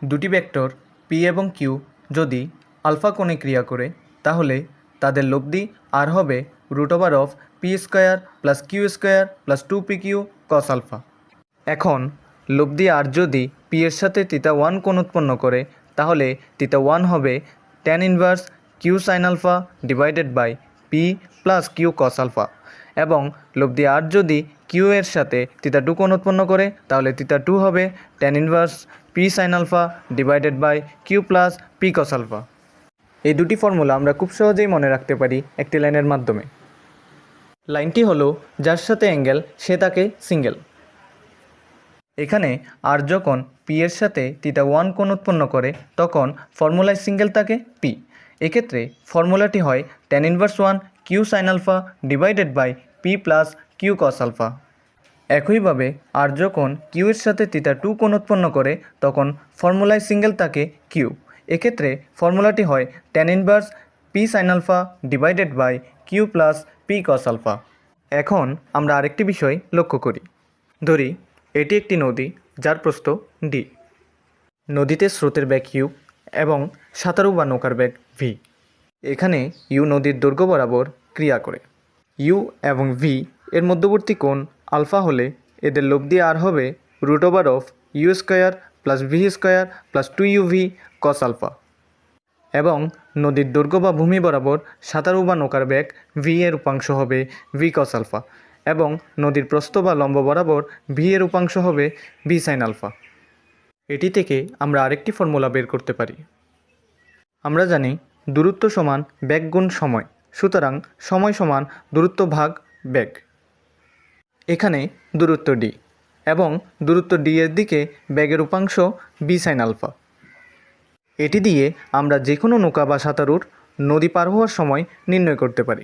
দুটি vector P এবং Q যদি আলফা কোণে ক্রিয়া করে তাহলে তাদের লব্ধি আর হবে √(p² + q² + 2pq cos alpha. এখন লব্ধি আর যদি পি এর সাথে θ1 কোণ উৎপন্ন করে তাহলে θ1 হবে tan inverse q sin alpha divided by p + q cos alpha, এবং লব্ধি আর যদি কিউ এর সাথে θ2 কোণ উৎপন্ন করে তাহলে θ2 হবে tan inverse p sin alpha divided by q + p cos alpha. এই দুটি ফর্মুলা আমরা খুব সহজেই মনে রাখতে পারি একটি লাইনের মাধ্যমে। লাইনটি হলো যার সাথে অ্যাঙ্গেল সে তাকে সিঙ্গেল। এখানে আর যখন পি এর সাথে θ1 কোণ উৎপন্ন করে তখন ফর্মুলায় সিঙ্গেল থাকে পি। এক্ষেত্রে ফর্মুলাটি হয় tan inverse 1 q sin alpha divided by p + q cos alpha. একইভাবে আর যখন কিউ এর সাথে θ2 কোণ উৎপন্ন করে তখন ফর্মুলায় সিঙ্গেল থাকে কিউ। এক্ষেত্রে ফর্মুলাটি হয় tan inverse p sin alpha divided by q + p cos alpha. এখন আমরা আরেকটি বিষয় লক্ষ্য করি। ধরি এটি একটি নদী যার প্রস্থ d। নদীতে স্রোতের বেগ u এবং সাঁতারু বা নৌকার বেগ v। এখানে u নদীর দৈর্ঘ্য বরাবর ক্রিয়া করে। u এবং v এর মধ্যবর্তী কোণ আলফা হলে এদের লব্ধি আর হবে √(u² + v² + 2uv cos alpha, এবং নদীর দৈর্ঘ্য বা ভূমি বরাবর সাঁতারু বা নৌকার বেগ v এর উপাংশ হবে v cos আলফা, এবং নদীর প্রস্থ বা লম্ব বরাবর v এর উপাংশ হবে v sin আলফা। এটি থেকে আমরা আরেকটি ফর্মুলা বের করতে পারি। আমরা জানি দূরত্ব সমান বেগ গুণ সময়, সুতরাং সময় সমান দূরত্ব ভাগ বেগ। এখানে দূরত্ব d এবং দূরত্ব d এর দিকে বেগের উপাংশ v sin আলফা। এটি দিয়ে আমরা যে কোনো নৌকা বা সাঁতারুর নদী পার হওয়ার সময় নির্ণয় করতে পারি।